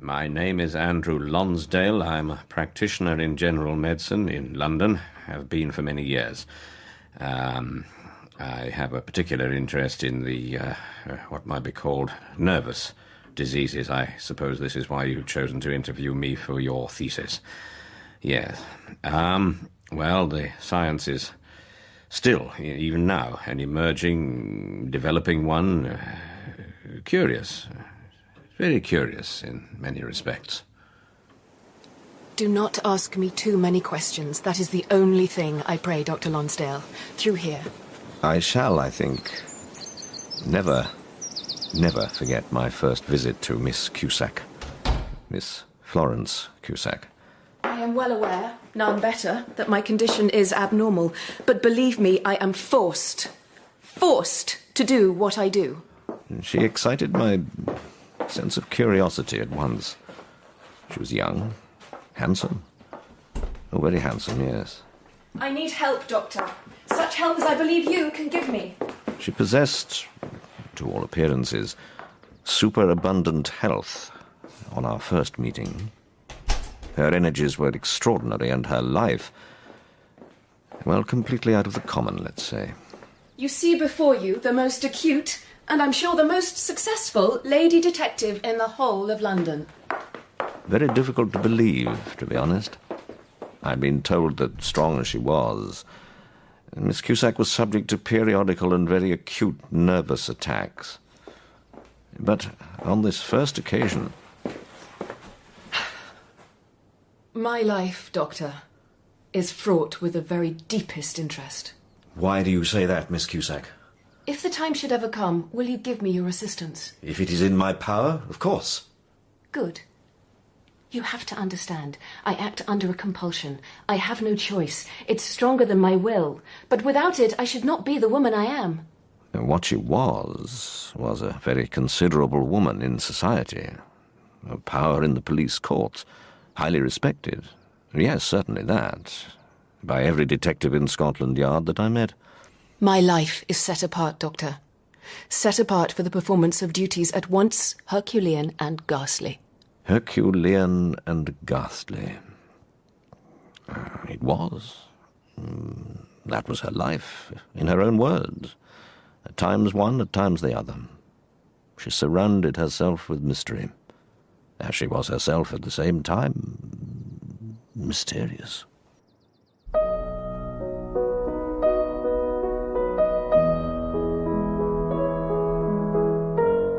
My name is Andrew Lonsdale. I'm a practitioner in general medicine in London. Have been for many years. I have a particular interest in the, what might be called nervous diseases. I suppose this is why you've chosen to interview me for your thesis. Yes. Well, the science is still, even now, an emerging, developing one. Curious. Very curious in many respects. Do not ask me too many questions. That is the only thing, I pray, Dr. Lonsdale. Through here. I shall, I think, never forget my first visit to Miss Cusack. Miss Florence Cusack. I am well aware, none better, that my condition is abnormal. But believe me, I am forced to do what I do. She excited my sense of curiosity at once. She was young, handsome. Oh, very handsome, yes. I need help, Doctor. Such help as I believe you can give me. She possessed, to all appearances, superabundant health on our first meeting. Her energies were extraordinary, and her life, well, completely out of the common, let's say. You see before you the most acute, and I'm sure the most successful, lady detective in the whole of London. Very difficult to believe, to be honest. I'd been told that, strong as she was, Miss Cusack was subject to periodical and very acute nervous attacks. But on this first occasion... My life, Doctor, is fraught with the very deepest interest. Why do you say that, Miss Cusack? If the time should ever come, will you give me your assistance? If it is in my power, of course. Good. You have to understand, I act under a compulsion. I have no choice. It's stronger than my will. But without it, I should not be the woman I am. What she was a very considerable woman in society. A power in the police courts. Highly respected. Yes, certainly that. By every detective in Scotland Yard that I met. My life is set apart, Doctor. Set apart for the performance of duties at once Herculean and ghastly. Herculean and ghastly. It was. That was her life, in her own words. At times one, at times the other. She surrounded herself with mystery, as she was herself at the same time mysterious.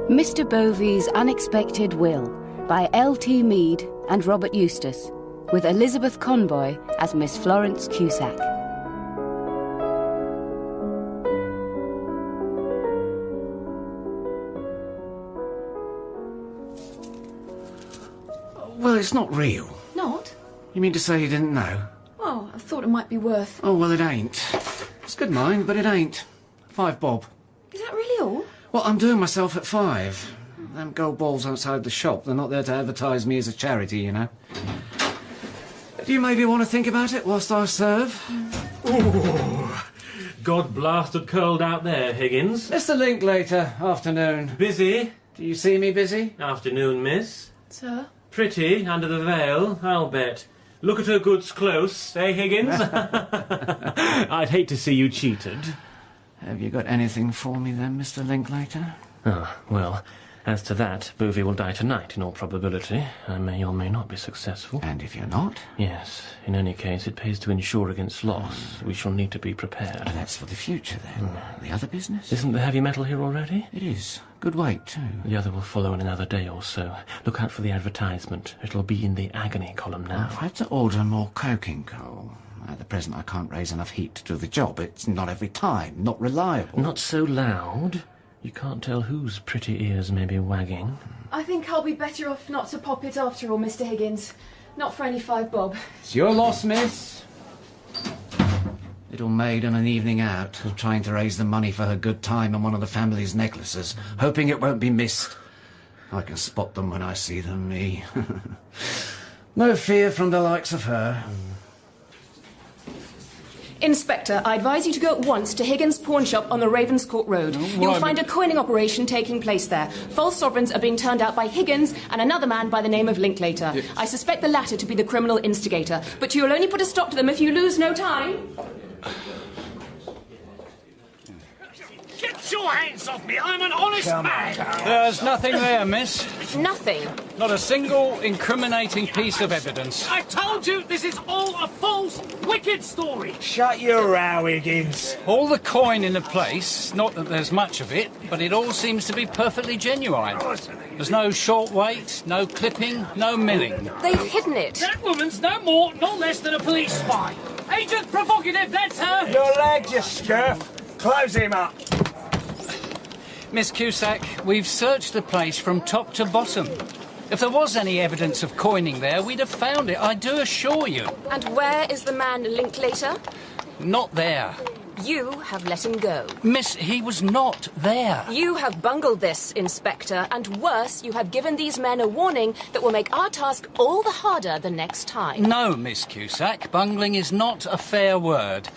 Mr. Bovey's Unexpected Will by L.T. Mead and Robert Eustace, with Elizabeth Conboy as Miss Florence Cusack. Well, it's not real. Not? You mean to say you didn't know? Oh, I thought it might be worth... Oh, well, it ain't. It's good mind, but it ain't. 5 bob. Is that really all? Well, I'm doing myself at 5. Them gold balls outside the shop, they're not there to advertise me as a charity, you know. Do you maybe want to think about it whilst I serve? Ooh, God blasted cold out there, Higgins. Mr. Linklater, afternoon. Busy? Do you see me busy? Afternoon, miss. Sir? Pretty, under the veil, I'll bet. Look at her goods close, eh, Higgins? I'd hate to see you cheated. Have you got anything for me then, Mr. Linklater? Ah, well, as to that, Bovey will die tonight, in all probability. I may or may not be successful. And if you're not? Yes. In any case, it pays to insure against loss. We shall need to be prepared. That's for the future, then. The other business? Isn't the heavy metal here already? It is. Good weight, too. The other will follow in another day or so. Look out for the advertisement. It'll be in the agony column now. I've had to order more coking coal. At the present, I can't raise enough heat to do the job. It's not every time, not reliable. Not so loud. You can't tell whose pretty ears may be wagging. I think I'll be better off not to pop it after all, Mr. Higgins. Not for any 5 bob. It's your loss, miss. Little maid on an evening out, trying to raise the money for her good time on one of the family's necklaces, hoping it won't be missed. I can spot them when I see them, me. No fear from the likes of her. Inspector, I advise you to go at once to Higgins' pawn shop on the Ravenscourt Road. You'll find a coining operation taking place there. False sovereigns are being turned out by Higgins and another man by the name of Linklater. Yes. I suspect the latter to be the criminal instigator, but you'll only put a stop to them if you lose no time. Get your hands off me! I'm an honest man! There's nothing there, miss. Nothing? Not a single incriminating piece of evidence. I told you this is all a false, wicked story! Shut your row, Higgins. All the coin in the place, not that there's much of it, but it all seems to be perfectly genuine. There's no short weight, no clipping, no milling. They've hidden it. That woman's no more, no less than a police spy. Agent Provocative, that's her! Your leg, you scurf. Close him up. Miss Cusack, we've searched the place from top to bottom. If there was any evidence of coining there, we'd have found it, I do assure you. And where is the man Linklater? Not there. You have let him go. Miss, he was not there. You have bungled this, Inspector, and worse, you have given these men a warning that will make our task all the harder the next time. No, Miss Cusack, bungling is not a fair word.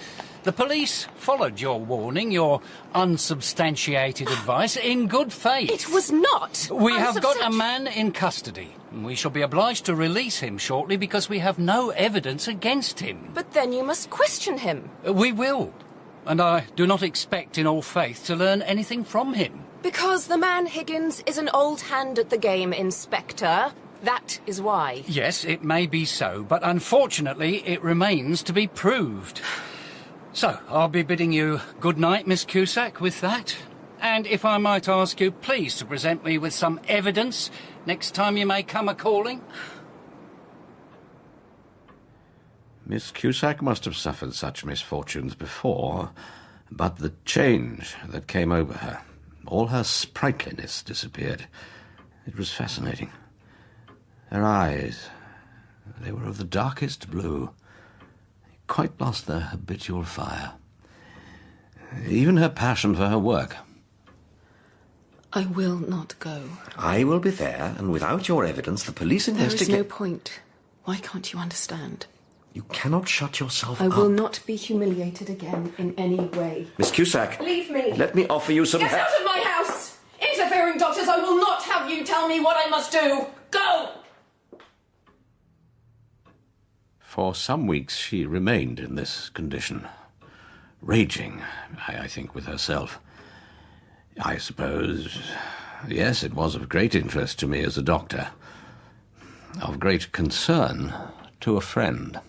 The police followed your warning, your unsubstantiated advice, in good faith. It was not. We have got a man in custody. We shall be obliged to release him shortly because we have no evidence against him. But then you must question him. We will. And I do not expect in all faith to learn anything from him. Because the man Higgins is an old hand at the game, Inspector. That is why. Yes, it may be so, but unfortunately it remains to be proved. So, I'll be bidding you good night, Miss Cusack, with that. And if I might ask you, please, to present me with some evidence next time you may come a-calling. Miss Cusack must have suffered such misfortunes before, but the change that came over her, all her sprightliness disappeared. It was fascinating. Her eyes, they were of the darkest blue. Quite lost their habitual fire. Even her passion for her work. I will not go. I will be there, and without your evidence, the police investigate... There is no point. Why can't you understand? You cannot shut yourself I up. will not be humiliated again in any way. Miss Cusack. Leave me. Let me offer you some Get out of my house! Interfering doctors, I will not have you tell me what I must do. Go! For some weeks she remained in this condition, raging, I think, with herself. I suppose, yes, it was of great interest to me as a doctor, of great concern to a friend.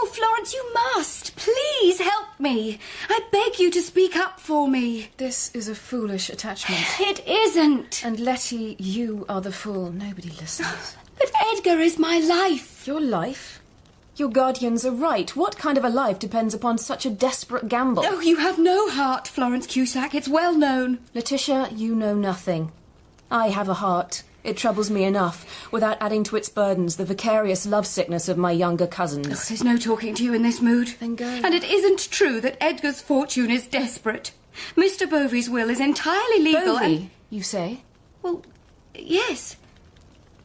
Oh, Florence, you must. Please help me. I beg you to speak up for me. This is a foolish attachment. It isn't. And Letty, you are the fool. Nobody listens. But Edgar is my life. Your life? Your guardians are right. What kind of a life depends upon such a desperate gamble? Oh, you have no heart, Florence Cusack. It's well known. Letitia, you know nothing. I have a heart. It troubles me enough, without adding to its burdens the vicarious lovesickness of my younger cousins. Oh, there's no talking to you in this mood. Then go. And it isn't true that Edgar's fortune is desperate. Mr. Bovey's will is entirely legal. Bovey, you say? Well, yes.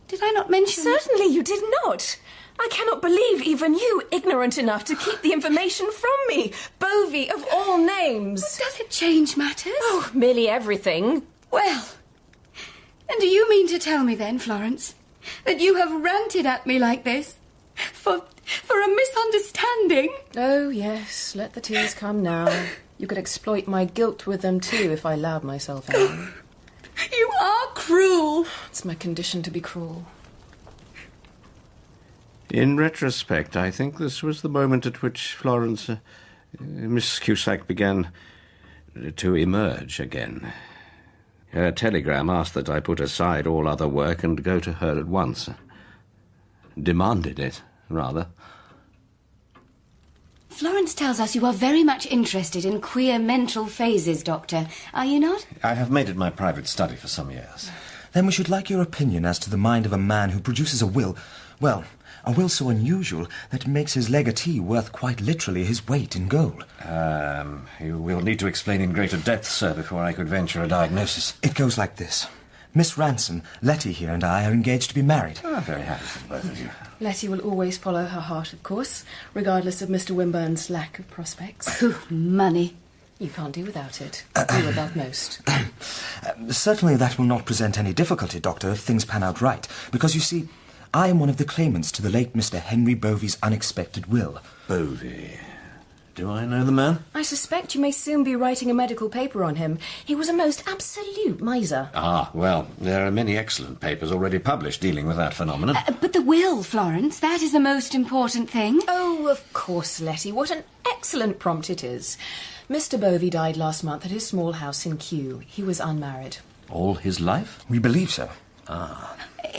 Did I not mention... Certainly you did not. I cannot believe even you, ignorant enough to keep the information from me. Bovey, of all names. Does it change matters? Oh, merely everything. Well, and do you mean to tell me then, Florence, that you have ranted at me like this for a misunderstanding? Oh, yes, let the tears come now. You could exploit my guilt with them too if I allowed myself any. You are cruel. It's my condition to be cruel. In retrospect, I think this was the moment at which Florence, Miss Cusack began to emerge again. Her telegram asked that I put aside all other work and go to her at once. Demanded it, rather. Florence tells us you are very much interested in queer mental phases, Doctor. Are you not? I have made it my private study for some years. Then we should like your opinion as to the mind of a man who produces a will, well, a will so unusual that it makes his legatee worth quite literally his weight in gold. You will need to explain in greater depth, sir, before I could venture a diagnosis. It goes like this. Miss Ransom, Letty here, and I are engaged to be married. Oh, very happy for both of you. Letty will always follow her heart, of course, regardless of Mr. Wimburn's lack of prospects. Money. You can't do without it. You above most. Certainly that will not present any difficulty, Doctor, if things pan out right. Because, you see, I am one of the claimants to the late Mr. Henry Bovey's unexpected will. Bovey. Do I know the man? I suspect you may soon be writing a medical paper on him. He was a most absolute miser. Ah, well, there are many excellent papers already published dealing with that phenomenon. But the will, Florence, that is the most important thing. Oh, of course, Letty. What an excellent prompt it is. Mr. Bovey died last month at his small house in Kew. He was unmarried. All his life? We believe so. Ah.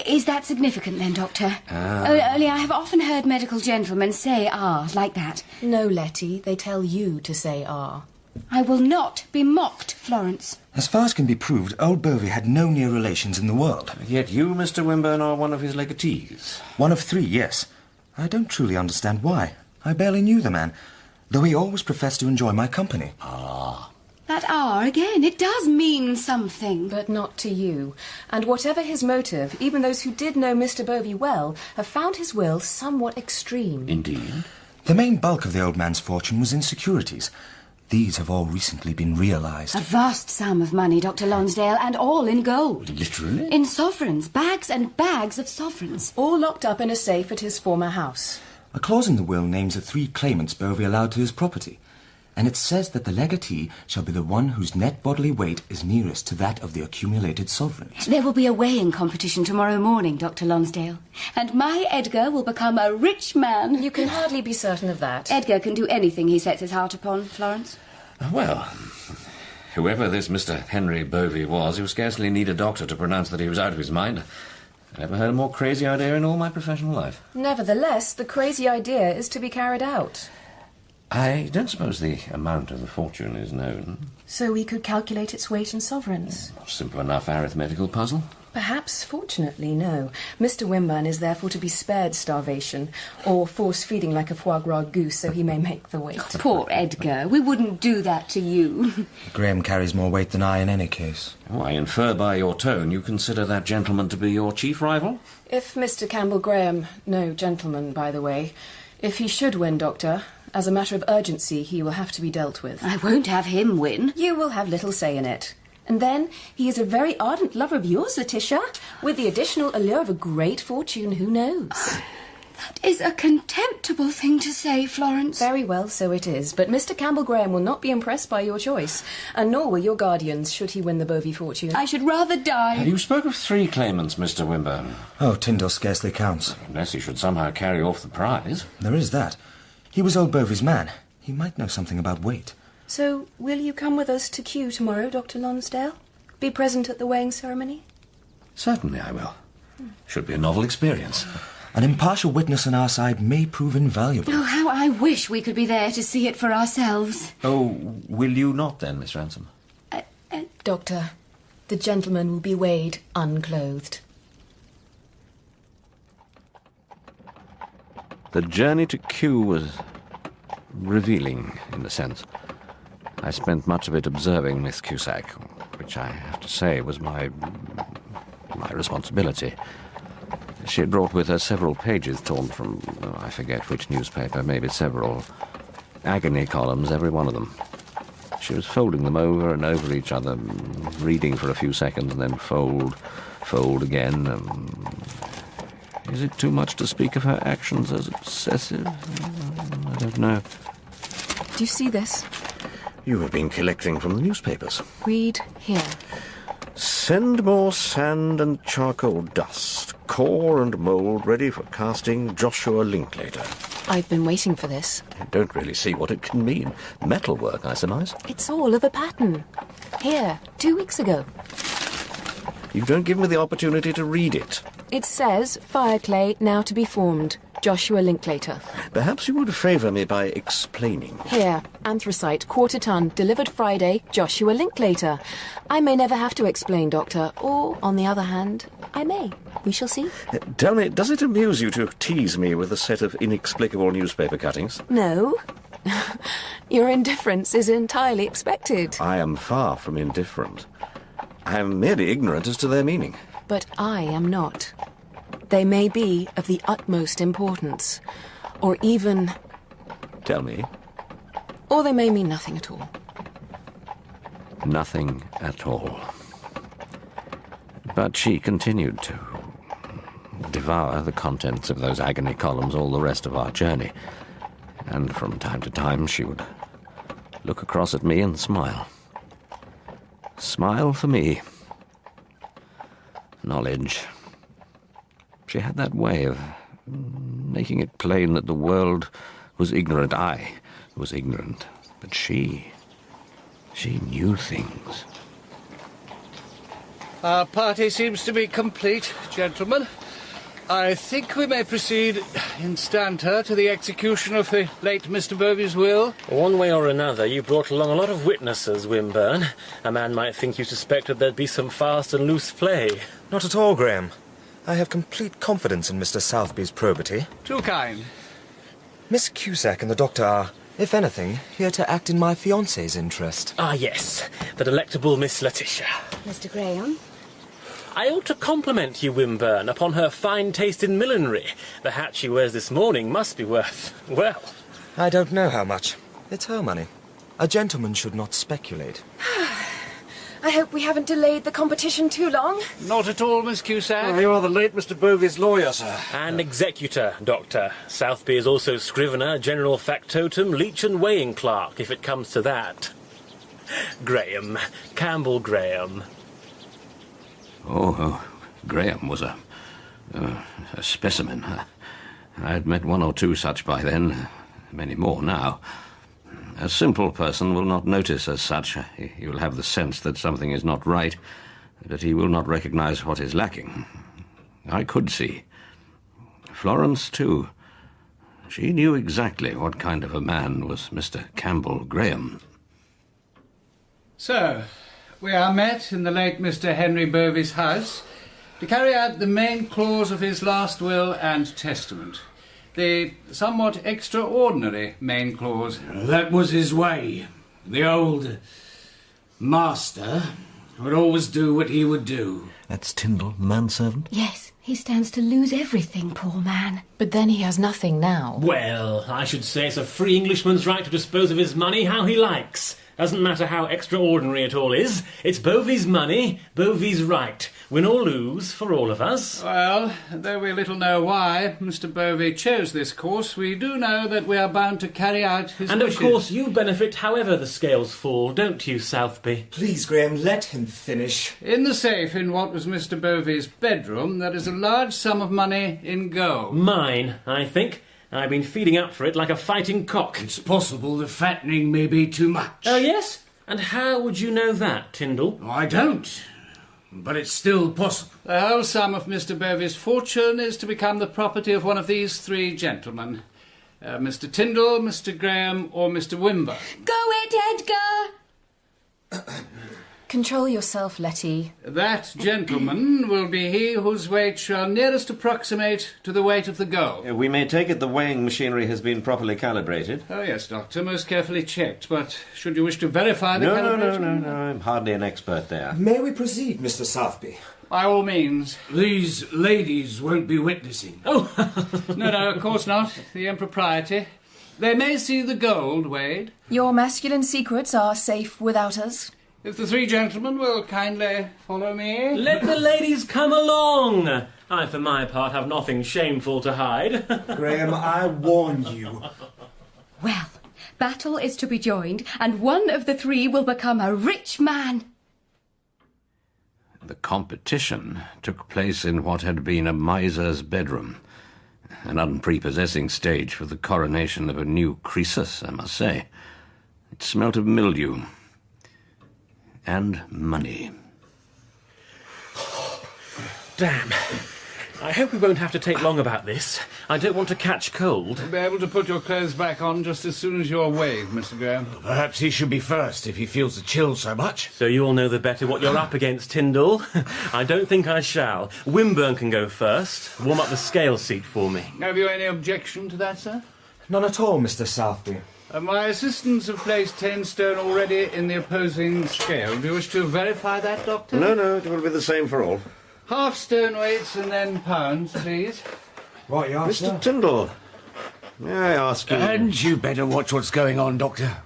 Is that significant then, Doctor? Only I have often heard medical gentlemen say like that. No, Letty, they tell you to say I will not be mocked, Florence. As far as can be proved, old Bovey had no near relations in the world. Yet you, Mr. Wimburn, are one of his legatees. One of 3, yes. I don't truly understand why. I barely knew the man, though he always professed to enjoy my company. Ah. That again, it does mean something. But not to you. And whatever his motive, even those who did know Mr. Bovey well have found his will somewhat extreme. Indeed. The main bulk of the old man's fortune was in securities. These have all recently been realised. A vast sum of money, Dr. Lonsdale, and all in gold. Literally? In sovereigns, bags and bags of sovereigns. All locked up in a safe at his former house. A clause in the will names the 3 claimants Bovey allowed to his property, and it says that the legatee shall be the one whose net bodily weight is nearest to that of the accumulated sovereigns. There will be a weighing competition tomorrow morning, Dr. Lonsdale, and my Edgar will become a rich man. You can hardly be certain of that. Edgar can do anything he sets his heart upon, Florence. Well, whoever this Mr. Henry Bovey was, he would scarcely need a doctor to pronounce that he was out of his mind. I never heard a more crazy idea in all my professional life. Nevertheless, the crazy idea is to be carried out. I don't suppose the amount of the fortune is known. So we could calculate its weight in sovereigns? Simple enough arithmetical puzzle. Perhaps, fortunately, no. Mr. Wimburn is therefore to be spared starvation, or force-feeding like a foie gras goose so he may make the weight. Poor Edgar, we wouldn't do that to you. Graham carries more weight than I in any case. Oh, I infer by your tone you consider that gentleman to be your chief rival? If Mr. Campbell Graham, no gentleman, by the way, if he should win, Doctor, as a matter of urgency, he will have to be dealt with. I won't have him win. You will have little say in it. And then, he is a very ardent lover of yours, Letitia, with the additional allure of a great fortune, who knows? That is a contemptible thing to say, Florence. Very well, so it is. But Mr. Campbell Graham will not be impressed by your choice, and nor will your guardians, should he win the Bovey fortune. I should rather die. You spoke of 3 claimants, Mr. Wimburn. Oh, Tyndall scarcely counts. Unless he should somehow carry off the prize. There is that. He was old Bovey's man. He might know something about weight. So, will you come with us to Kew tomorrow, Dr. Lonsdale? Be present at the weighing ceremony? Certainly I will. Should be a novel experience. An impartial witness on our side may prove invaluable. Oh, how I wish we could be there to see it for ourselves. Oh, will you not then, Miss Ransom? Doctor, the gentleman will be weighed unclothed. The journey to Kew was revealing, in a sense. I spent much of it observing Miss Cusack, which I have to say was my responsibility. She had brought with her several pages torn from, I forget which newspaper, maybe several agony columns, every one of them. She was folding them over and over each other, reading for a few seconds and then fold again. Is it too much to speak of her actions as obsessive? I don't know. Do you see this? You have been collecting from the newspapers. Read here. Send more sand and charcoal dust. Core and mould ready for casting Joshua Linklater. I've been waiting for this. I don't really see what it can mean. Metalwork, I surmise. It's all of a pattern. Here, 2 weeks ago. You don't give me the opportunity to read it. It says, Fireclay now to be formed. Joshua Linklater. Perhaps you would favour me by explaining. Here, anthracite, quarter ton, delivered Friday, Joshua Linklater. I may never have to explain, Doctor, or, on the other hand, I may. We shall see. Tell me, does it amuse you to tease me with a set of inexplicable newspaper cuttings? No. Your indifference is entirely expected. I am far from indifferent. I'm merely ignorant as to their meaning. But I am not. They may be of the utmost importance, or even... Tell me. Or they may mean nothing at all. Nothing at all. But she continued to devour the contents of those agony columns all the rest of our journey. And from time to time she would look across at me and smile. Smile for me. Knowledge. She had that way of making it plain that the world was ignorant. I was ignorant. But she knew things. Our party seems to be complete, gentlemen. I think we may proceed instanter to the execution of the late Mr. Bovey's will. One way or another, you brought along a lot of witnesses, Wimburn. A man might think you suspected there'd be some fast and loose play. Not at all, Graham. I have complete confidence in Mr. Southby's probity. Too kind. Miss Cusack and the doctor are, if anything, here to act in my fiancé's interest. Ah, yes. The delectable Miss Letitia. Mr. Graham? I ought to compliment you, Wimburn, upon her fine taste in millinery. The hat she wears this morning must be worth, well... I don't know how much. It's her money. A gentleman should not speculate. I hope we haven't delayed the competition too long. Not at all, Miss Cusack. You are the late Mr. Bovey's lawyer, sir. And executor, Doctor. Southby is also scrivener, general factotum, leech and weighing clerk, if it comes to that. Graham. Campbell Graham. Oh, Graham was a specimen. I'd met one or two such by then, many more now. A simple person will not notice as such. He will have the sense that something is not right, that he will not recognize what is lacking. I could see. Florence, too. She knew exactly what kind of a man was Mr. Campbell Graham. So, we are met in the late Mr. Henry Bovey's house to carry out the main clause of his last will and testament. The somewhat extraordinary main clause. That was his way. The old master would always do what he would do. That's Tyndall, manservant? Yes, he stands to lose everything, poor man. But then he has nothing now. Well, I should say it's a free Englishman's right to dispose of his money how he likes. Doesn't matter how extraordinary it all is. It's Bovey's money, Bovey's right. Win or lose for all of us. Well, though we little know why Mr. Bovey chose this course, we do know that we are bound to carry out his and wishes. Of course you benefit however the scales fall, don't you, Southby? Please, Graham, let him finish. In the safe in what was Mr. Bovey's bedroom, there is a large sum of money in gold. Mine, I think. I've been feeding up for it like a fighting cock. It's possible the fattening may be too much. Oh, yes? And how would you know that, Tyndall? I don't. But it's still possible. The whole sum of Mr. Bovey's fortune is to become the property of one of these three gentlemen. Mr. Tyndall, Mr. Graham, or Mr. Wimber. Go it, Edgar! Control yourself, Letty. That gentleman will be he whose weight shall nearest approximate to the weight of the gold. We may take it the weighing machinery has been properly calibrated. Oh, yes, Doctor, most carefully checked. But should you wish to verify the No, calibration? no, I'm hardly an expert there. May we proceed, Mr. Southby? By all means. These ladies won't be witnessing. Oh, no, of course not. The impropriety. They may see the gold, Wade. Your masculine secrets are safe without us. If the three gentlemen will kindly follow me. Let the ladies come along. I, for my part, have nothing shameful to hide. Graham, I warn you. Well, battle is to be joined, and one of the three will become a rich man. The competition took place in what had been a miser's bedroom. An unprepossessing stage for the coronation of a new Croesus, I must say. It smelt of mildew. And money. Damn. I hope we won't have to take long about this. I don't want to catch cold. You'll be able to put your clothes back on just as soon as you're weighed, Mr. Graham. Perhaps he should be first if he feels the chill so much. So you all know the better what you're up against, Tyndall. I don't think I shall. Wimburn can go first. Warm up the scale seat for me. Have you any objection to that, sir? None at all, Mr. Southby. My assistants have placed 10 stone already in the opposing scale. Do you wish to verify that, Doctor? No, it will be the same for all. Half stone weights and then pounds, please. What you asked, Mr. Tyndall, may I ask you... And you better watch what's going on, Doctor.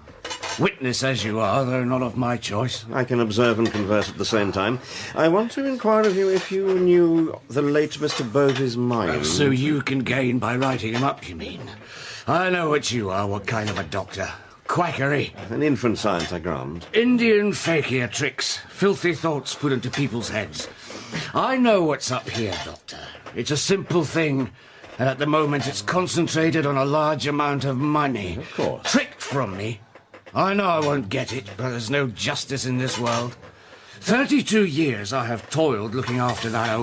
Witness as you are, though not of my choice. I can observe and converse at the same time. I want to inquire of you if you knew the late Mr. Bovey's mind. So you can gain by writing him up, you mean? I know what you are, what kind of a doctor. Quackery. An infant science, I grant. Indian fakir tricks. Filthy thoughts put into people's heads. I know what's up here, Doctor. It's a simple thing, and at the moment it's concentrated on a large amount of money. Of course. Tricked from me. I know I won't get it, but there's no justice in this world. 32 years I have toiled looking after that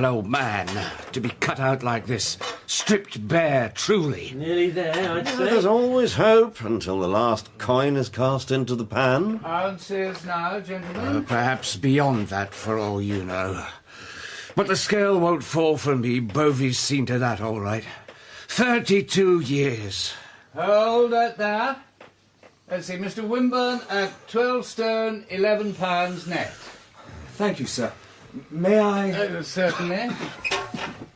old man, to be cut out like this, stripped bare, truly. Nearly there, I'd say. There's always hope until the last coin is cast into the pan. Ounces now, gentlemen. Perhaps beyond that, for all you know. But the scale won't fall for me. Bovey's seen to that, all right. 32 years. Hold that there. Let's see, Mr. Wimburn at 12 stone, 11 pounds net. Thank you, sir. May I... Certainly.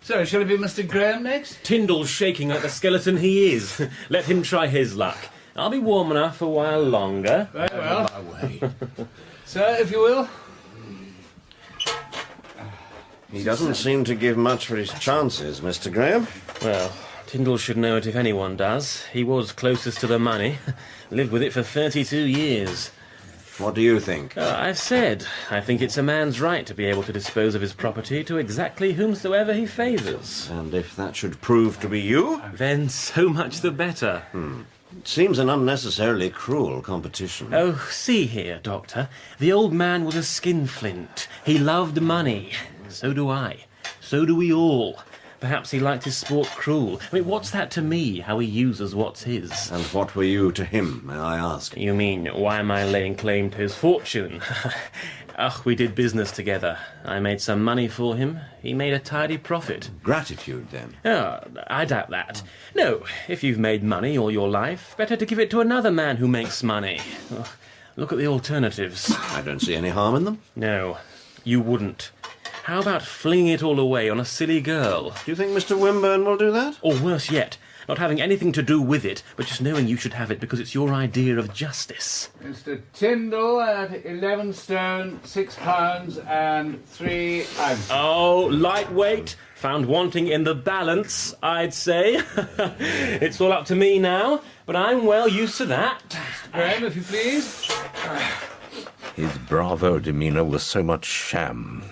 So, shall it be Mr. Graham next? Tyndall's shaking like the skeleton he is. Let him try his luck. I'll be warm enough a while longer. Very well. Sir, if you will. He doesn't seem to give much for his chances, Mr. Graham. Well, Tyndall should know it if anyone does. He was closest to the money. Lived with it for 32 years. What do you think? I've said, I think it's a man's right to be able to dispose of his property to exactly whomsoever he favours. And if that should prove to be you? Then so much the better. It seems an unnecessarily cruel competition. Oh, see here, Doctor. The old man was a skinflint. He loved money. So do I. So do we all. Perhaps he liked his sport cruel. I mean, what's that to me, how he uses what's his? And what were you to him, may I ask? You mean, why am I laying claim to his fortune? We did business together. I made some money for him. He made a tidy profit. Gratitude, then? Oh, I doubt that. No, if you've made money all your life, better to give it to another man who makes money. Look at the alternatives. I don't see any harm in them. No, you wouldn't. How about flinging it all away on a silly girl? Do you think Mr. Wimburn will do that? Or worse yet, not having anything to do with it, but just knowing you should have it because it's your idea of justice. Mr. Tyndall at 11 stone, 6 pounds and 3 ounces. Oh, lightweight, found wanting in the balance, I'd say. It's all up to me now, but I'm well used to that. Mr. Graham, if you please. His bravo demeanour was so much sham.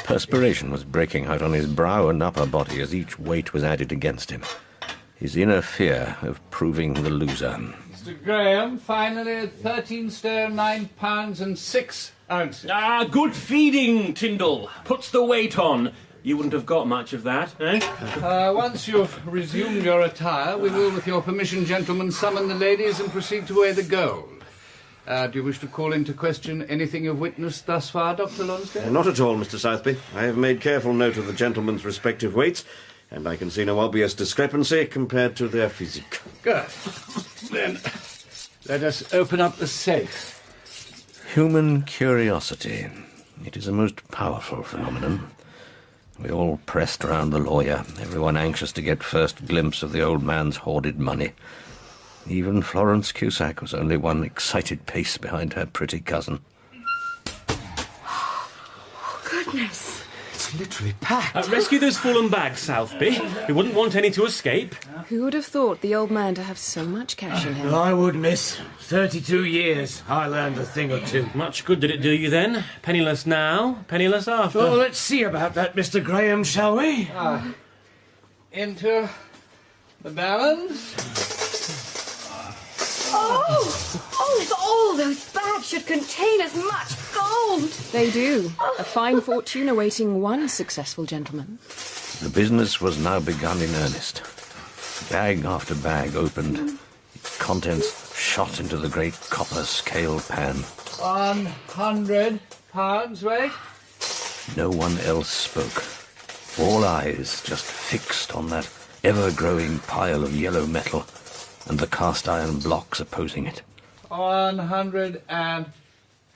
Perspiration was breaking out on his brow and upper body as each weight was added against him. His inner fear of proving the loser. Mr. Graham, finally at 13 stone, 9 pounds and 6 ounces. Good feeding, Tyndall. Puts the weight on. You wouldn't have got much of that, eh? Once you've resumed your attire, we will, with your permission, gentlemen, summon the ladies and proceed to weigh the gold. Do you wish to call into question anything you've witnessed thus far, Dr. Lonsdale? Not at all, Mr. Southby. I have made careful note of the gentlemen's respective weights, and I can see no obvious discrepancy compared to their physique. Good. Then let us open up the safe. Human curiosity. It is a most powerful phenomenon. We all pressed round the lawyer, everyone anxious to get first glimpse of the old man's hoarded money. Even Florence Cusack was only one excited pace behind her pretty cousin. Goodness. It's literally packed. Rescue those fallen bags, Southby. We wouldn't want any to escape. Who would have thought the old man to have so much cash in him? Well, I would, miss. 32 years. I learned a thing or two. Much good did it do you then? Penniless now, penniless after. Well, let's see about that, Mr. Graham, shall we? Into the balance. Oh, if all those bags should contain as much gold! They do. A fine fortune awaiting one successful gentleman. The business was now begun in earnest. Bag after bag opened, contents shot into the great copper scale pan. 100 pounds weight. No one else spoke. All eyes just fixed on that ever-growing pile of yellow metal. and the cast-iron blocks opposing it. £150.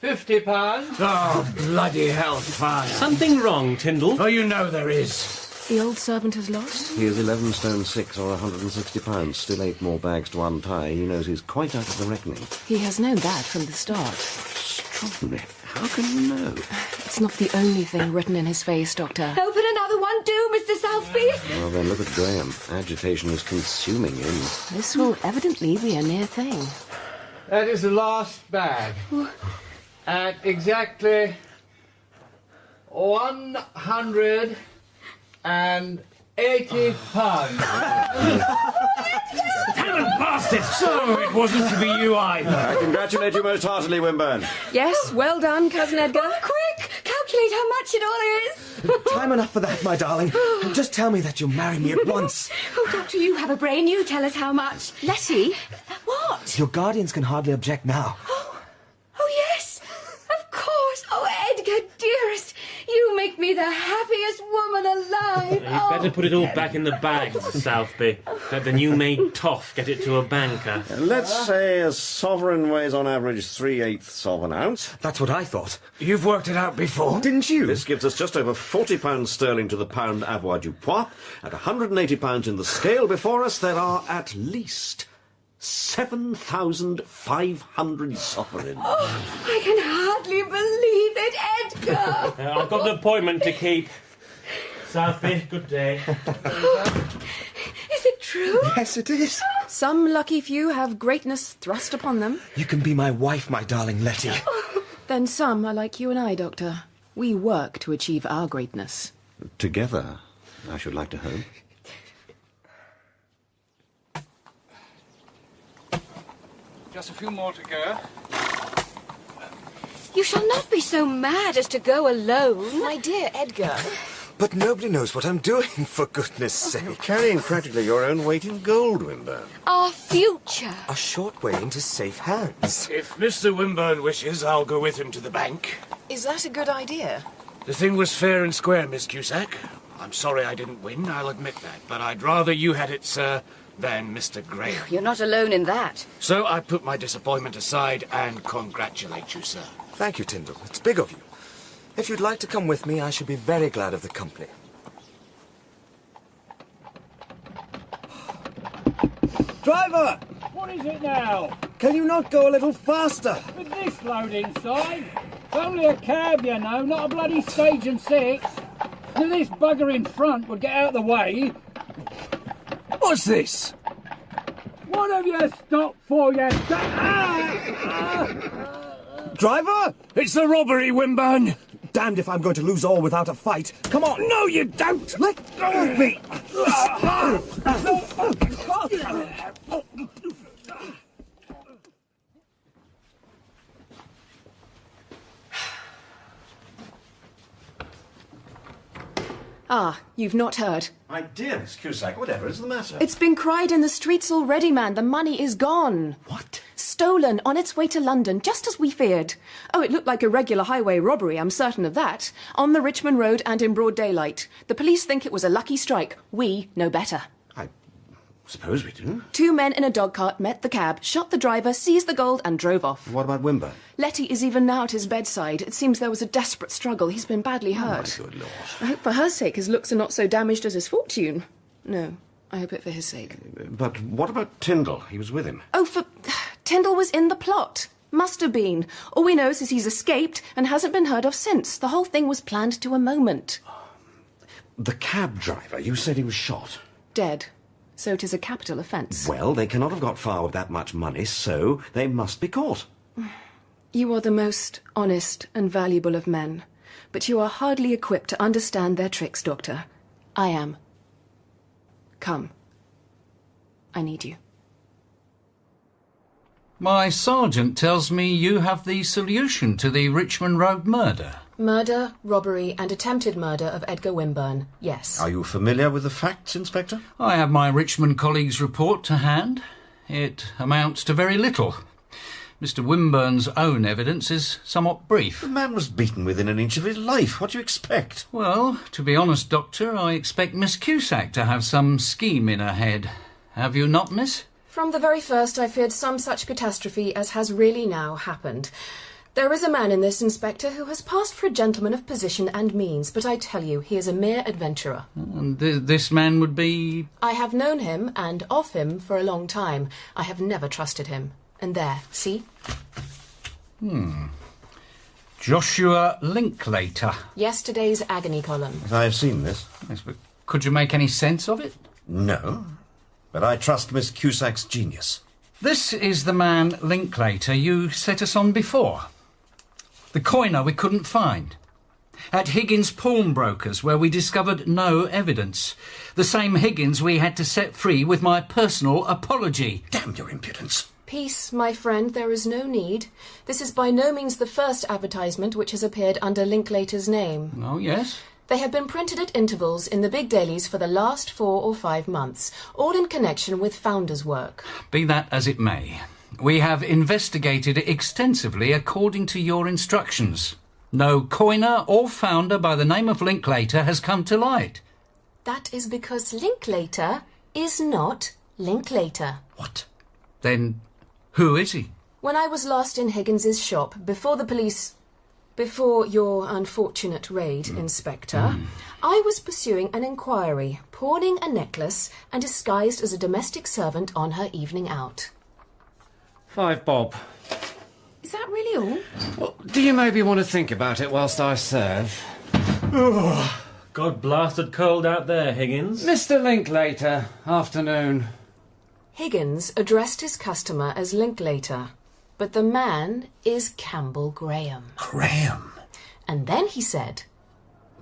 Oh, bloody hellfire. Something wrong, Tyndall? Oh, you know there is. The old servant has lost? He is 11 stone 6 or 160 pounds. Still 8 more bags to untie. He knows he's quite out of the reckoning. He has known that from the start. Extraordinary. How can you know? It's not the only thing written in his face, Doctor. Open another one, do, Mr. Southby. Well, then look at Graham. Agitation is consuming him. This will evidently be a near thing. That is the last bag. At exactly £180. Talent bastard! So it wasn't to be you either. I congratulate you most heartily, Wimburn. Yes, well done, Cousin Edgar. Oh, quick! Calculate how much it all is. Time enough for that, my darling. Just tell me that you'll marry me at once. Oh, Doctor, you have a brain. You tell us how much. Letty? What? Your guardians can hardly object now. Oh, yes. Of course. Oh, Edgar, dearest. You make me the happiest woman alive. You'd better put it all back in the bag, Mrs. Southby. Let the new maid Toff get it to a banker. Let's say a sovereign weighs on average 3/8 of an ounce. That's what I thought. You've worked it out before? Didn't you? This gives us just over £40 sterling to the pound avoirdupois. At £180 in the scale before us, there are at least 7,500 sovereigns. Oh, I can hardly believe it, Edgar. I've got an appointment to keep. Southby, good day. Is it true? Yes, it is. Some lucky few have greatness thrust upon them. You can be my wife, my darling Letty. Then some are like you and I, Doctor. We work to achieve our greatness. Together, I should like to hope. Just a few more to go. You shall not be so mad as to go alone. My dear Edgar. But nobody knows what I'm doing, for goodness sake. You're carrying practically your own weight in gold, Wimburn. Our future. A short way into safe hands. If Mr. Wimburn wishes, I'll go with him to the bank. Is that a good idea? The thing was fair and square, Miss Cusack. I'm sorry I didn't win, I'll admit that. But I'd rather you had it, sir, than Mr. Graham. You're not alone in that. So I put my disappointment aside and congratulate you, sir. Thank you, Tyndall. It's big of you. If you'd like to come with me, I should be very glad of the company. Driver! What is it now? Can you not go a little faster? With this load inside? It's only a cab, you know, not a bloody stage and six. And if this bugger in front would get out of the way... What's this? What have you stopped for, you... Driver? It's the robbery, Wimburn! Damned if I'm going to lose all without a fight. Come on. No, you don't! Let go of me. Ah, you've not heard. My dear Miss Cusack, whatever is the matter? It's been cried in the streets already, man. The money is gone. What? Stolen on its way to London, just as we feared. Oh, it looked like a regular highway robbery, I'm certain of that. On the Richmond Road and in broad daylight. The police think it was a lucky strike. We know better. I suppose we do. 2 men in a dog cart met the cab, shot the driver, seized the gold and drove off. What about Wimburn? Letty is even now at his bedside. It seems there was a desperate struggle. He's been badly hurt. Oh, my good Lord. I hope for her sake his looks are not so damaged as his fortune. No, I hope it for his sake. But what about Tyndall? He was with him. Oh, Tyndall was in the plot. Must have been. All we know is he's escaped and hasn't been heard of since. The whole thing was planned to a moment. The cab driver, you said he was shot. Dead. So it is a capital offence. Well, they cannot have got far with that much money, so they must be caught. You are the most honest and valuable of men, but you are hardly equipped to understand their tricks, Doctor. I am. Come. I need you. My sergeant tells me you have the solution to the Richmond Road murder. Murder, robbery and attempted murder of Edgar Wimburn, yes. Are you familiar with the facts, Inspector? I have my Richmond colleague's report to hand. It amounts to very little. Mr. Wimburn's own evidence is somewhat brief. The man was beaten within an inch of his life. What do you expect? Well, to be honest, Doctor, I expect Miss Cusack to have some scheme in her head. Have you not, miss? From the very first, I feared some such catastrophe as has really now happened. There is a man in this, Inspector, who has passed for a gentleman of position and means, but I tell you, he is a mere adventurer. And this man would be... I have known him, and of him, for a long time. I have never trusted him. And there, see? Joshua Linklater. Yesterday's agony column. I've seen this. Yes, but could you make any sense of it? No, but I trust Miss Cusack's genius. This is the man, Linklater, you set us on before. The coiner we couldn't find. At Higgins' pawnbrokers, where we discovered no evidence. The same Higgins we had to set free with my personal apology. Damn your impudence. Peace, my friend, there is no need. This is by no means the first advertisement which has appeared under Linklater's name. Oh, yes? They have been printed at intervals in the big dailies for the last 4 or 5 months, all in connection with Founder's work. Be that as it may, we have investigated it extensively according to your instructions. No coiner or founder by the name of Linklater has come to light. That is because Linklater is not Linklater. What? Then who is he? When I was last in Higgins's shop, before your unfortunate raid, Inspector, I was pursuing an inquiry, pawning a necklace and disguised as a domestic servant on her evening out. 5 bob. Is that really all? Well, do you maybe want to think about it whilst I serve? God blasted cold out there, Higgins. Mr. Linklater, afternoon. Higgins addressed his customer as Linklater, but the man is Campbell Graham. Graham? And then he said,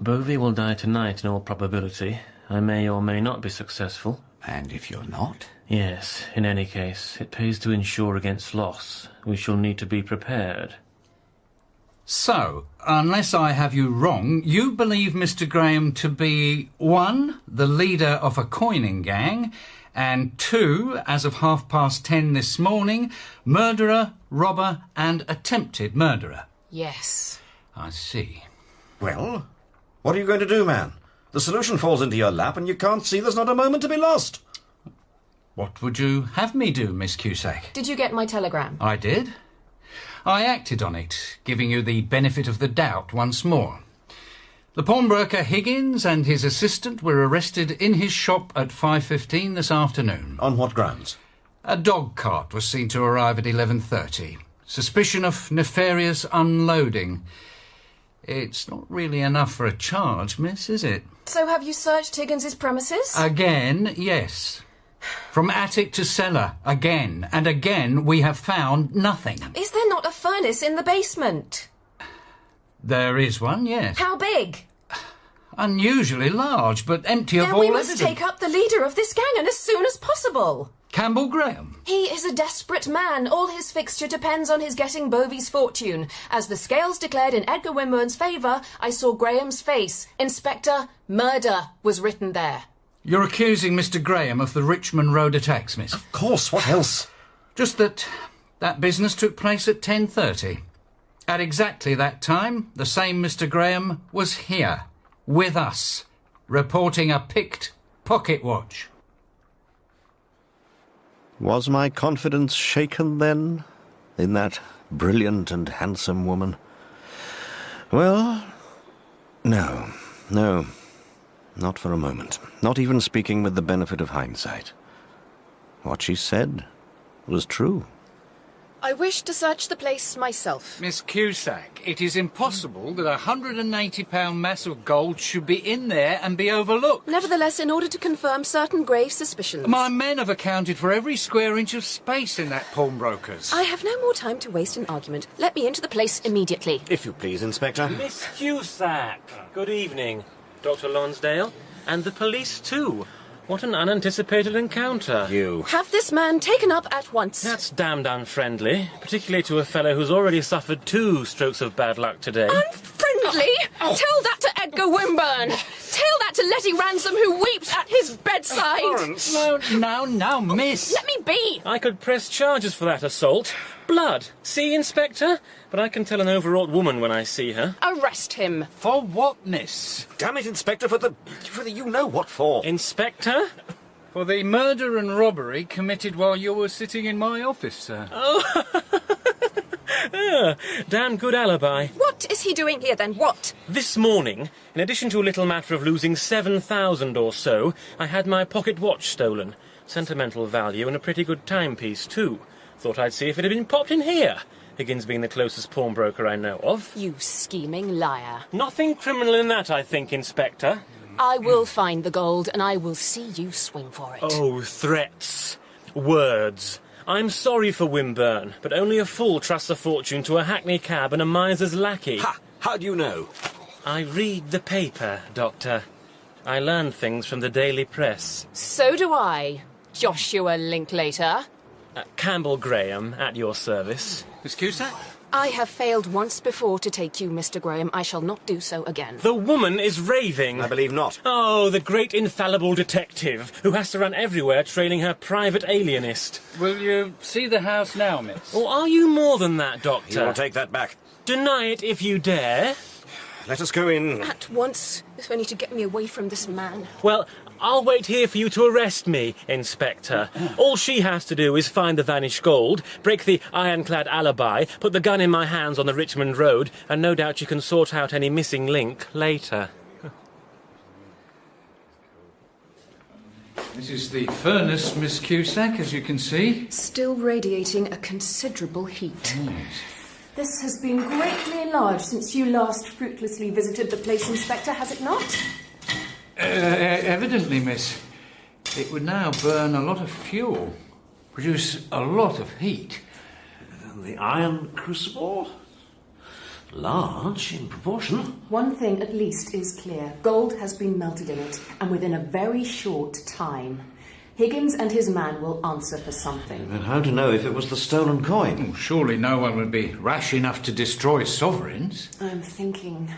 Bovey will die tonight in all probability. I may or may not be successful. And if you're not? Yes, in any case, it pays to insure against loss. We shall need to be prepared. So, unless I have you wrong, you believe Mr. Graham to be 1, the leader of a coining gang, and 2, as of 10:30 this morning, murderer, robber, and attempted murderer. Yes. I see. Well, what are you going to do, man? The solution falls into your lap and you can't see there's not a moment to be lost. What would you have me do, Miss Cusack? Did you get my telegram? I did. I acted on it, giving you the benefit of the doubt once more. The pawnbroker Higgins and his assistant were arrested in his shop at 5:15 this afternoon. On what grounds? A dog cart was seen to arrive at 11:30. Suspicion of nefarious unloading. It's not really enough for a charge, miss, is it? So have you searched Higgins's premises? Again, yes. From attic to cellar, again and again, we have found nothing. Is there not a furnace in the basement? There is one, yes. How big? Unusually large, but empty of all Then we evidence. must take up the leader of this gang, and as soon as possible. Campbell Graham. He is a desperate man. All his fixture depends on his getting Bovey's fortune. As the scales declared in Edgar Winburn's favour, I saw Graham's face. Inspector, murder was written there. You're accusing Mr. Graham of the Richmond Road attacks, miss? Of course, what else? Just that business took place at 10:30. At exactly that time, the same Mr. Graham was here, with us, reporting a picked pocket watch. Was my confidence shaken then, in that brilliant and handsome woman? Well, no, not for a moment. Not even speaking with the benefit of hindsight. What she said was true. I wish to search the place myself. Miss Cusack, it is impossible that £180 mass of gold should be in there and be overlooked. Nevertheless, in order to confirm certain grave suspicions... My men have accounted for every square inch of space in that pawnbroker's. I have no more time to waste in argument. Let me into the place immediately. If you please, Inspector. Miss Cusack, good evening. Dr. Lonsdale, and the police too. What an unanticipated encounter. You. Have this man taken up at once. That's damned unfriendly, particularly to a fellow who's already suffered 2 strokes of bad luck today. Unfriendly? Tell that to Edgar Winburn. Tell that to Letty Ransom, who weeps at his bedside. Florence. No, miss. Let me be. I could press charges for that assault. Blood. See, Inspector? But I can tell an overwrought woman when I see her. Arrest him. For what, miss? Damn it, Inspector, for the you-know-what for. Inspector? For the murder and robbery committed while you were sitting in my office, sir. Oh, damn good alibi. What is he doing here, then? What? This morning, in addition to a little matter of losing 7,000 or so, I had my pocket watch stolen. Sentimental value and a pretty good timepiece, too. Thought I'd see if it had been popped in here. Higgins being the closest pawnbroker I know of. You scheming liar. Nothing criminal in that, I think, Inspector. I will find the gold, and I will see you swing for it. Oh, threats. Words. I'm sorry for Wimburn, but only a fool trusts a fortune to a hackney cab and a miser's lackey. Ha! How do you know? I read the paper, Doctor. I learn things from the daily press. So do I, Joshua Linklater. Campbell Graham, at your service. Miss Cusack? I have failed once before to take you, Mr. Graham. I shall not do so again. The woman is raving. I believe not. Oh, the great infallible detective who has to run everywhere trailing her private alienist. Will you see the house now, miss? Or are you more than that, Doctor? You will take that back. Deny it if you dare. Let us go in. At once, if only to get me away from this man. Well, I'll wait here for you to arrest me, Inspector. All she has to do is find the vanished gold, break the ironclad alibi, put the gun in my hands on the Richmond Road, and no doubt she can sort out any missing link later. This is the furnace, Miss Cusack, as you can see. Still radiating a considerable heat. This has been greatly enlarged since you last fruitlessly visited the place, Inspector, has it not? Evidently, miss. It would now burn a lot of fuel, produce a lot of heat. The iron crucible? Large in proportion. One thing at least is clear. Gold has been melted in it, and within a very short time. Higgins and his man will answer for something. But how to know if it was the stolen coin? Well, surely no one would be rash enough to destroy sovereigns. I'm thinking.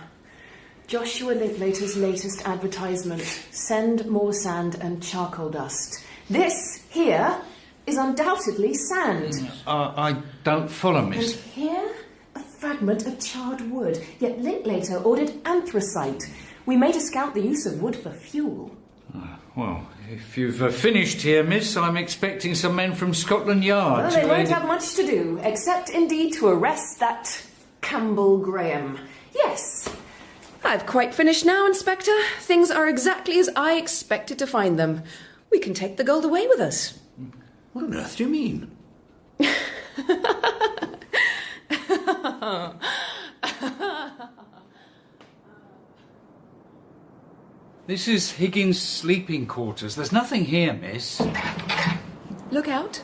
Joshua Linklater's latest advertisement. Send more sand and charcoal dust. This here is undoubtedly sand. I don't follow, miss. And here, a fragment of charred wood. Yet Linklater ordered anthracite. We may discount the use of wood for fuel. Well, if you've finished here, miss, I'm expecting some men from Scotland Yard. Well, they won't have much to do, except indeed to arrest that Campbell Graham. Yes. I've quite finished now, Inspector. Things are exactly as I expected to find them. We can take the gold away with us. What on earth do you mean? This is Higgins' sleeping quarters. There's nothing here, miss. Look out.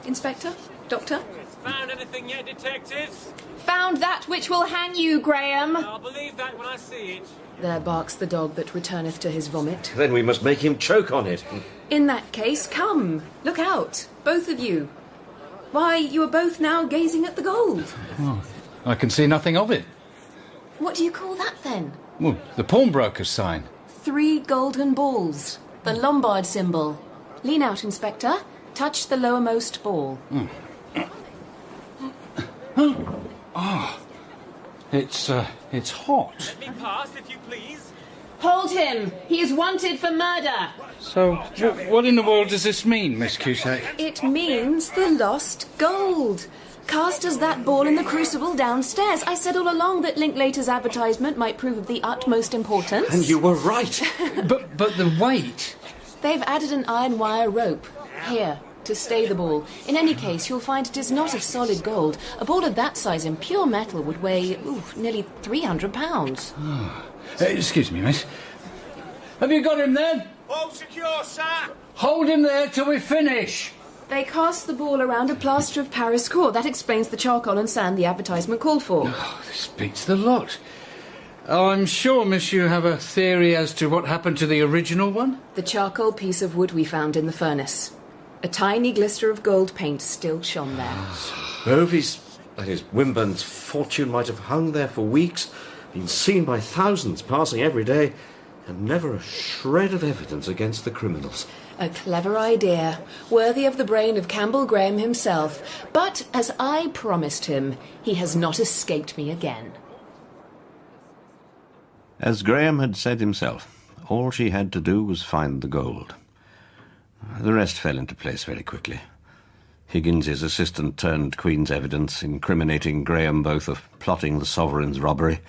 Inspector? Doctor? Found anything yet, detectives? Found that which will hang you, Graham. I'll believe that when I see it. There barks the dog that returneth to his vomit. Then we must make him choke on it. In that case, come. Look out. Both of you. Why, you are both now gazing at the gold. Oh, I can see nothing of it. What do you call that, then? Well, the pawnbroker's sign. 3 golden balls. The Lombard symbol. Lean out, Inspector. Touch the lowermost ball. Oh, it's hot. Let me pass, if you please. Hold him. He is wanted for murder. So, what in the world does this mean, Miss Cusack? It means the lost gold. Cast as that ball in the crucible downstairs. I said all along that Linklater's advertisement might prove of the utmost importance. And you were right. but the weight. They've added an iron wire rope. Here, to stay the ball. In any case, you'll find it is not of solid gold. A ball of that size in pure metal would weigh, nearly 300 pounds. Excuse me, miss. Have you got him then? All secure, sir. Hold him there till we finish. They cast the ball around a plaster of Paris court. That explains the charcoal and sand the advertisement called for. Oh, this beats the lot. I'm sure, miss, you have a theory as to what happened to the original one? The charcoal piece of wood we found in the furnace. A tiny glister of gold paint still shone there. Bovey's, that is, Wimburn's fortune might have hung there for weeks, been seen by thousands passing every day, and never a shred of evidence against the criminals. A clever idea, worthy of the brain of Campbell Graham himself. But, as I promised him, he has not escaped me again. As Graham had said himself, all she had to do was find the gold. The rest fell into place very quickly. Higgins's assistant turned Queen's evidence, incriminating Graham both of plotting the Sovereign's robbery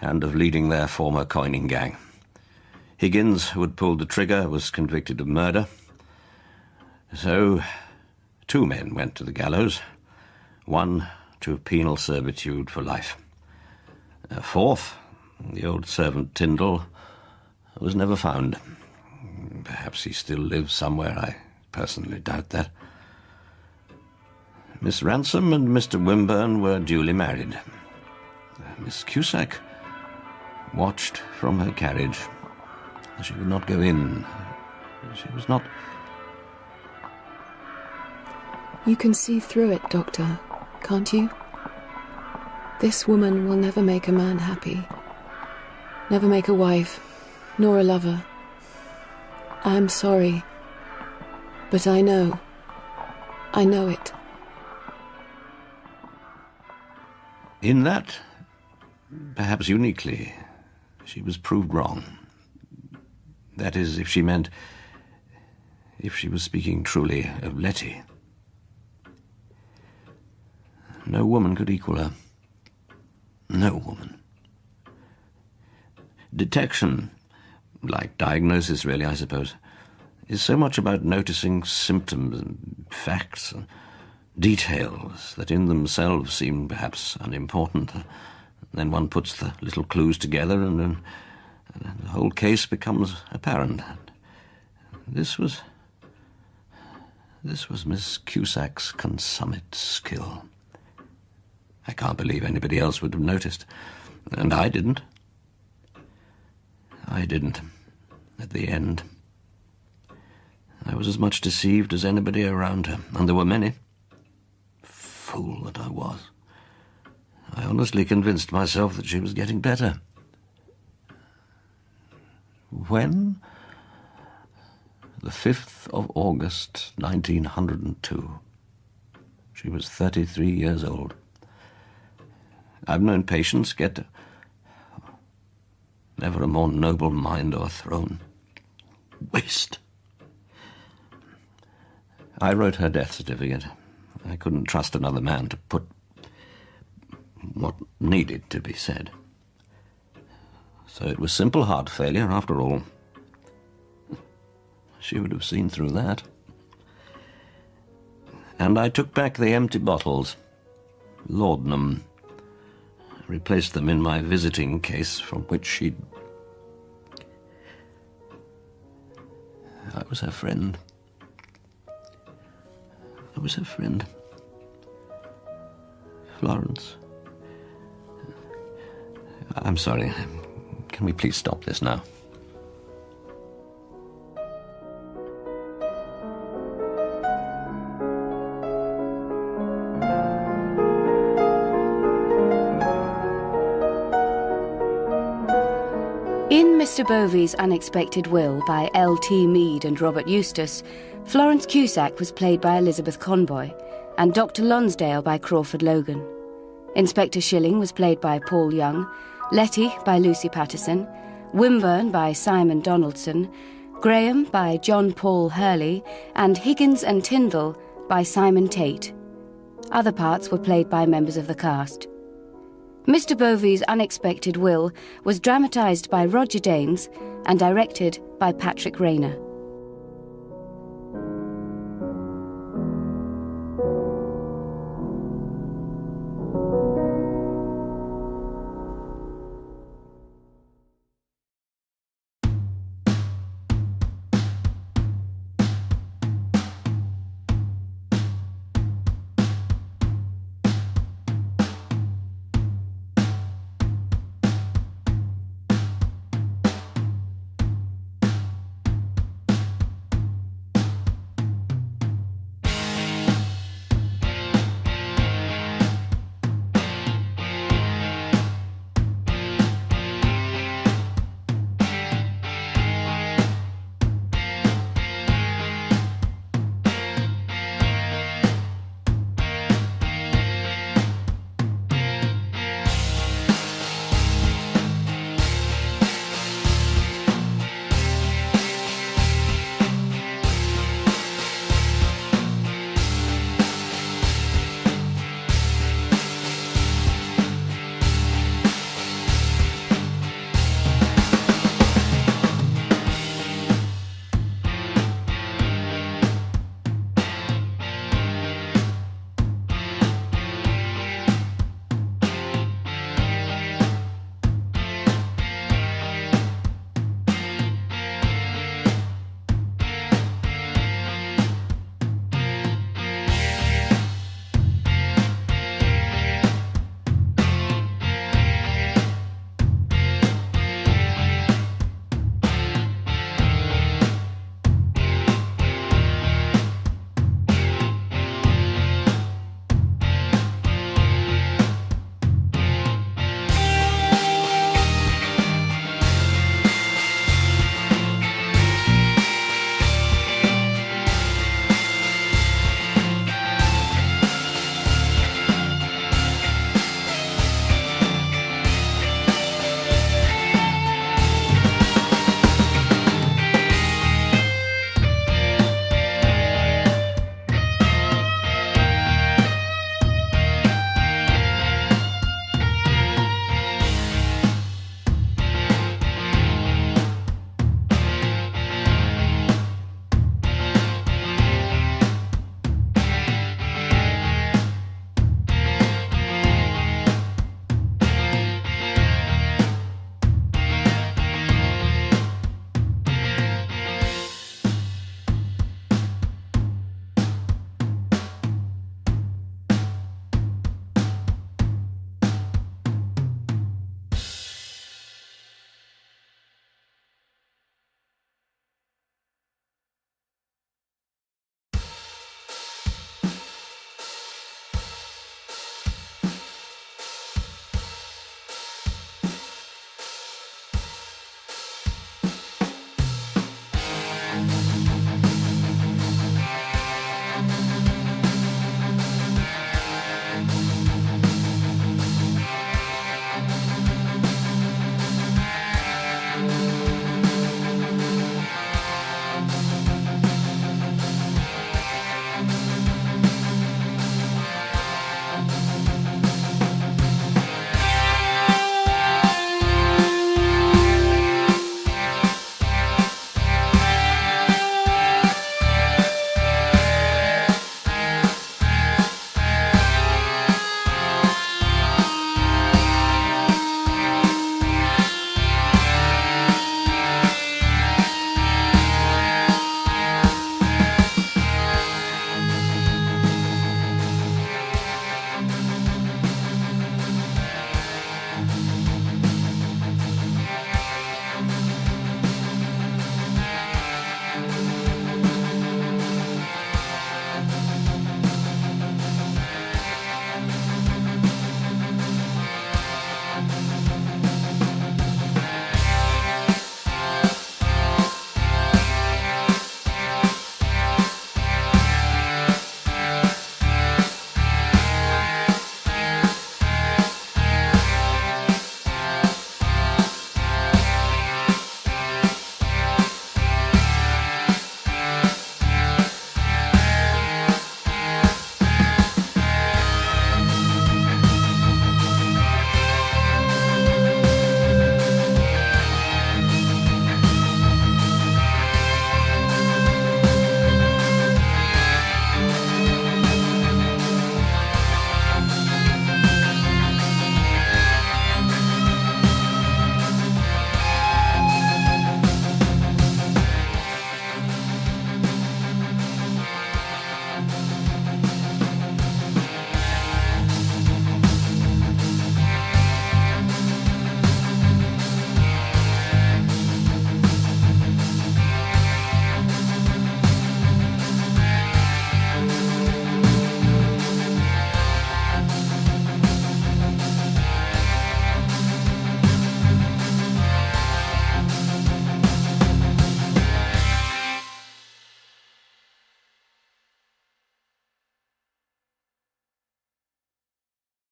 and of leading their former coining gang. Higgins, who had pulled the trigger, was convicted of murder. So 2 men went to the gallows, 1 to penal servitude for life. A 4th, the old servant Tyndall, was never found. Perhaps he still lives somewhere. I personally doubt that. Miss Ransom and Mr. Wimburn were duly married. Miss Cusack watched from her carriage. She would not go in. She was not... You can see through it, Doctor, can't you? This woman will never make a man happy. Never make a wife, nor a lover. I'm sorry, but I know. I know it. In that, perhaps uniquely, she was proved wrong. That is, if she was speaking truly of Letty. No woman could equal her. No woman. Detection, like diagnosis really, I suppose, is so much about noticing symptoms and facts and details that in themselves seem perhaps unimportant. Then one puts the little clues together and then the whole case becomes apparent. This was Miss Cusack's consummate skill. I can't believe anybody else would have noticed. And I didn't. I didn't. At the end. I was as much deceived as anybody around her, and there were many. Fool that I was. I honestly convinced myself that she was getting better. When? The 5th of August, 1902. She was 33 years old. I've known patients get never a more noble mind or throne. Waste. I wrote her death certificate. I couldn't trust another man to put what needed to be said. So it was simple heart failure after all. She would have seen through that. And I took back the empty bottles, laudanum, replaced them in my visiting case from which she'd... I was her friend. I was her friend. Florence. I'm sorry. Can we please stop this now? In Mr. Bovey's Unexpected Will by L.T. Mead and Robert Eustace, Florence Cusack was played by Elizabeth Conboy and Dr. Lonsdale by Crawford Logan. Inspector Shilling was played by Paul Young, Letty by Lucy Patterson, Wimburn by Simon Donaldson, Graham by John Paul Hurley, and Higgins and Tyndall by Simon Tate. Other parts were played by members of the cast. Mr. Bovey's Unexpected Will was dramatised by Roger Danes and directed by Patrick Rayner.